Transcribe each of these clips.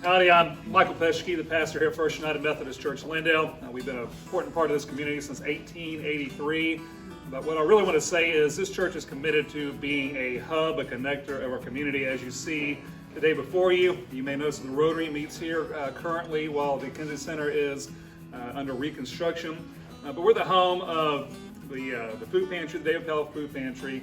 Howdy, I'm Michael Peschke, the pastor here at First United Methodist Church, Lindale. We've been an important part of this community since 1883. But what I really want to say is this church is committed to being a hub, a connector of our community. As you see today before you, you may notice the Rotary meets here currently while the Kennedy Center is under reconstruction. But we're the home of the food pantry, the Day of Health Food Pantry,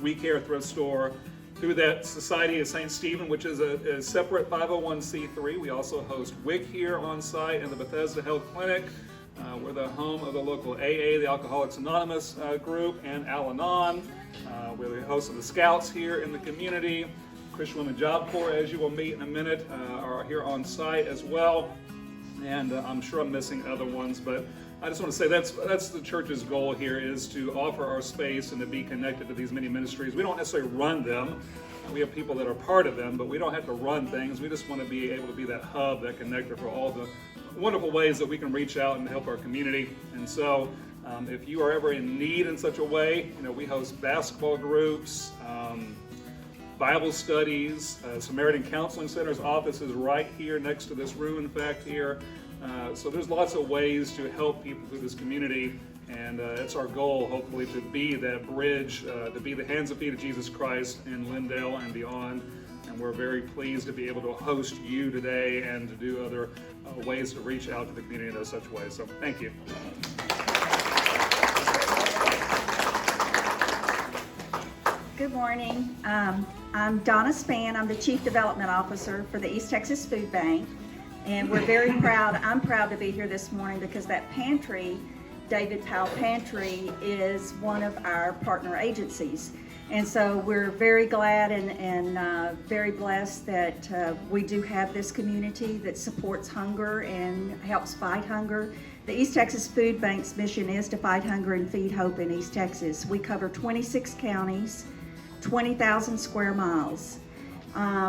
We Care Thrift Store. Through that Society of St. Stephen, which is a separate 501c3. We also host WIC here on site and the Bethesda Health Clinic. We're the home of the local AA, the Alcoholics Anonymous group, and Al-Anon. We're the host of the Scouts here in the community. Christian Women Job Corps, as you will meet in a minute, are here on site as well. And I'm sure I'm missing other ones, but I just want to say that's the church's goal here, is to offer our space and to be connected to these many ministries. We don't necessarily run them. We have people that are part of them, but we don't have to run things. We just want to be able to be that hub, that connector for all the wonderful ways that we can reach out and help our community. And so if you are ever in need in such a way, we host basketball groups, Bible studies, Samaritan Counseling Center's office is right here next to this room, in fact, here. So there's lots of ways to help people through this community, and it's our goal, hopefully, to be that bridge, to be the hands and feet of Jesus Christ in Lindale and beyond. And we're very pleased to be able to host you today and to do other ways to reach out to the community in those such ways. So thank you. Good morning. I'm Donna Spann. I'm the Chief Development Officer for the East Texas Food Bank. And we're very proud, I'm proud to be here this morning because that pantry, David Powell Pantry, is one of our partner agencies. And so we're very glad and very blessed that we do have this community that supports hunger and helps fight hunger. The East Texas Food Bank's mission is to fight hunger and feed hope in East Texas. We cover 26 counties, 20,000 square miles.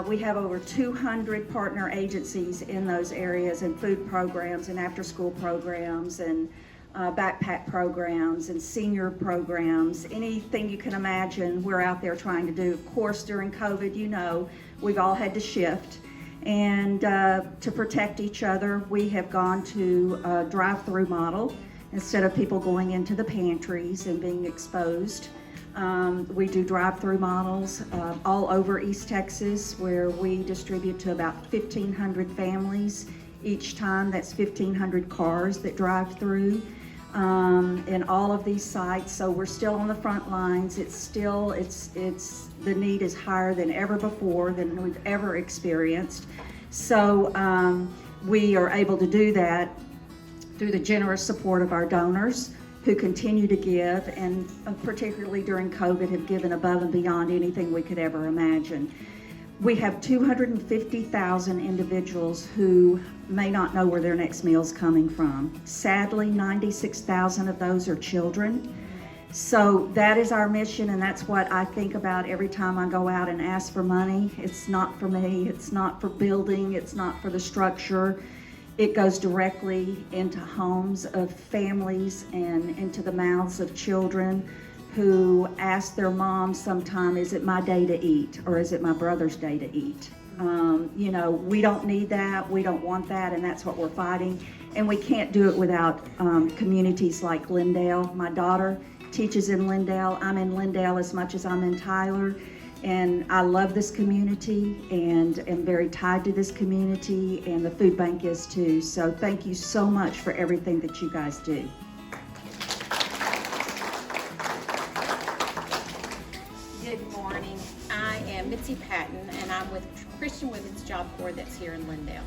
We have over 200 partner agencies in those areas, and food programs and after-school programs and backpack programs and senior programs. Anything you can imagine, we're out there trying to do. Of course, during COVID, we've all had to shift. And to protect each other, we have gone to a drive-through model instead of people going into the pantries and being exposed. We do drive-through models all over East Texas, where we distribute to about 1,500 families each time. That's 1,500 cars that drive through in all of these sites. So we're still on the front lines. The need is higher than ever before, than we've ever experienced. So we are able to do that through the generous support of our donors, who continue to give, and particularly during COVID have given above and beyond anything we could ever imagine. We have 250,000 individuals who may not know where their next meal is coming from. Sadly, 96,000 of those are children. So that is our mission, and that's what I think about every time I go out and ask for money. It's not for me, it's not for building, it's not for the structure. It goes directly into homes of families and into the mouths of children who ask their mom sometime, is it my day to eat, or is it my brother's day to eat? We don't need that, we don't want that, and that's what we're fighting. And we can't do it without communities like Lindale. My daughter teaches in Lindale. I'm in Lindale as much as I'm in Tyler. And I love this community and am very tied to this community, and the food bank is too. So thank you so much for everything that you guys do. Good morning. I am Mitzi Patton, and I'm with Christian Women's Job Corps that's here in Lindale.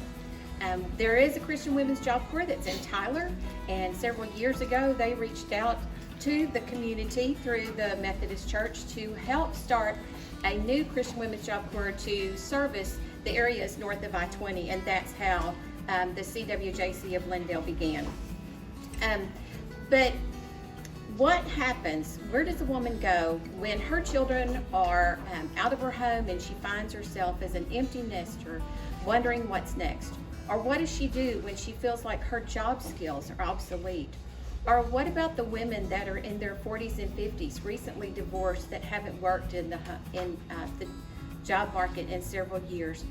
There is a Christian Women's Job Corps that's in Tyler, and several years ago they reached out to the community through the Methodist Church to help start a new Christian Women's Job Corps to service the areas north of I-20, and that's how the CWJC of Lindale began. But what happens, where does a woman go when her children are out of her home and she finds herself as an empty nester wondering what's next? Or what does she do when she feels like her job skills are obsolete? Or what about the women that are in their 40s and 50s, recently divorced, that haven't worked in the job market in several years?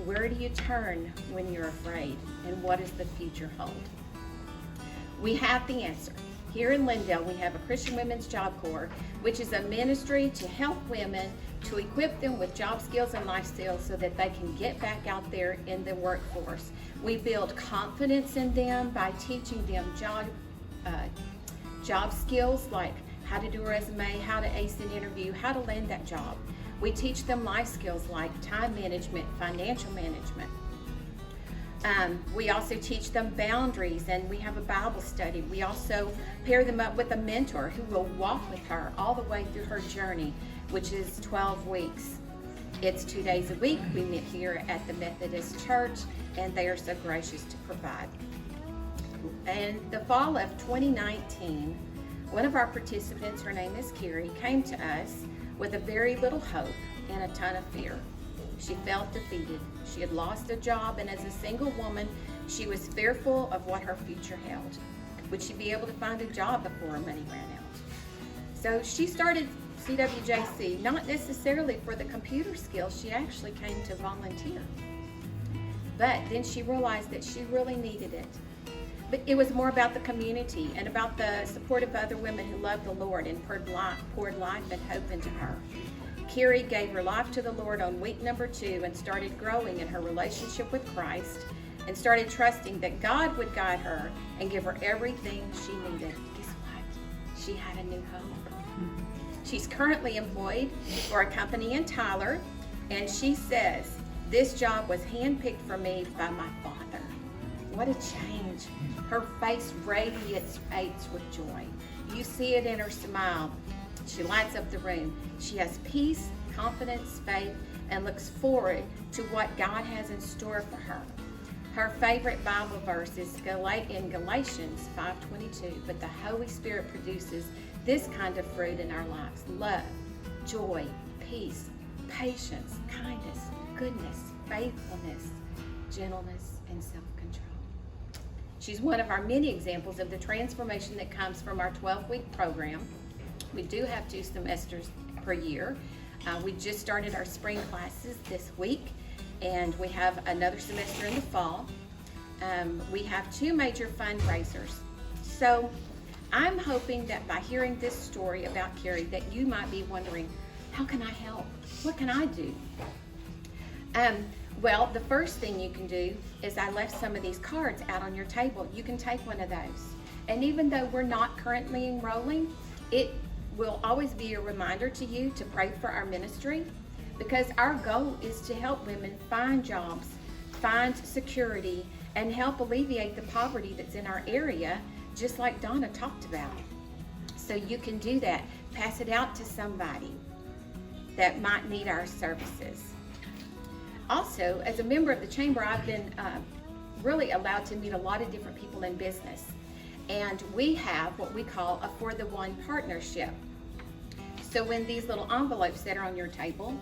Where do you turn when you're afraid? And what does the future hold? We have the answer. Here in Lindale, we have a Christian Women's Job Corps, which is a ministry to help women, to equip them with job skills and life skills so that they can get back out there in the workforce. We build confidence in them by teaching them job skills like how to do a resume, how to ace an interview, how to land that job. We teach them life skills like time management, financial management. We also teach them boundaries, and we have a Bible study. We also pair them up with a mentor who will walk with her all the way through her journey, which is 12 weeks. It's 2 days a week. We meet here at the Methodist Church, and they are so gracious to provide. In the fall of 2019, one of our participants, her name is Carrie, came to us with a very little hope and a ton of fear. She felt defeated. She had lost a job, and as a single woman, she was fearful of what her future held. Would she be able to find a job before her money ran out? So she started CWJC, not necessarily for the computer skills. She actually came to volunteer. But then she realized that she really needed it. But it was more about the community and about the support of other women who loved the Lord and poured life and hope into her. Carrie gave her life to the Lord on week number 2 and started growing in her relationship with Christ and started trusting that God would guide her and give her everything she needed. Guess what? She had a new home. She's currently employed for a company in Tyler, and she says, "This job was handpicked for me by my Father." What a change. Her face radiates with joy. You see it in her smile. She lights up the room. She has peace, confidence, faith, and looks forward to what God has in store for her. Her favorite Bible verse is in Galatians 5:22, but the Holy Spirit produces this kind of fruit in our lives: love, joy, peace, patience, kindness, goodness, faithfulness, gentleness, and self-control. She's one of our many examples of the transformation that comes from our 12-week program. We do have 2 semesters per year. We just started our spring classes this week, and we have another semester in the fall. We have 2 major fundraisers. So I'm hoping that by hearing this story about Carrie that you might be wondering, how can I help? What can I do? Well, the first thing you can do is I left some of these cards out on your table. You can take one of those. And even though we're not currently enrolling, it will always be a reminder to you to pray for our ministry, because our goal is to help women find jobs, find security, and help alleviate the poverty that's in our area, just like Donna talked about. So you can do that. Pass it out to somebody that might need our services. Also, as a member of the Chamber, I've been really allowed to meet a lot of different people in business. And we have what we call a For the One partnership. So in these little envelopes that are on your table,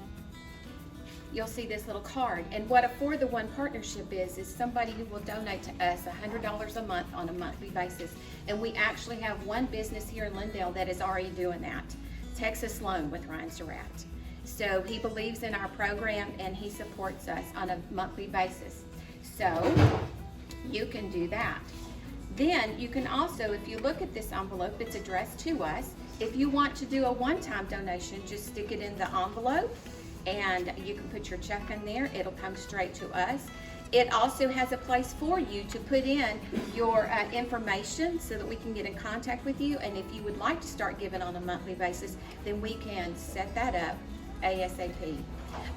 you'll see this little card. And what a For the One partnership is somebody who will donate to us $100 a month on a monthly basis. And we actually have one business here in Lindale that is already doing that. Texas Loan with Ryan Surratt. So he believes in our program and he supports us on a monthly basis. So you can do that. Then you can also, if you look at this envelope, it's addressed to us. If you want to do a one-time donation, just stick it in the envelope and you can put your check in there. It'll come straight to us. It also has a place for you to put in your information so that we can get in contact with you. And if you would like to start giving on a monthly basis, then we can set that up ASAP.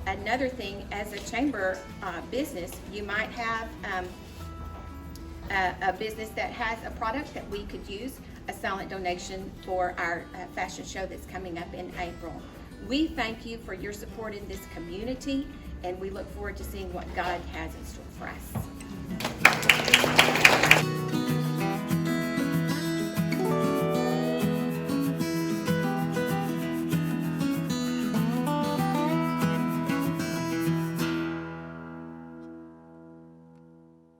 Another thing, as a chamber business, you might have a business that has a product that we could use a silent donation for our fashion show that's coming up in April. We thank you for your support in this community, and we look forward to seeing what God has in store for us.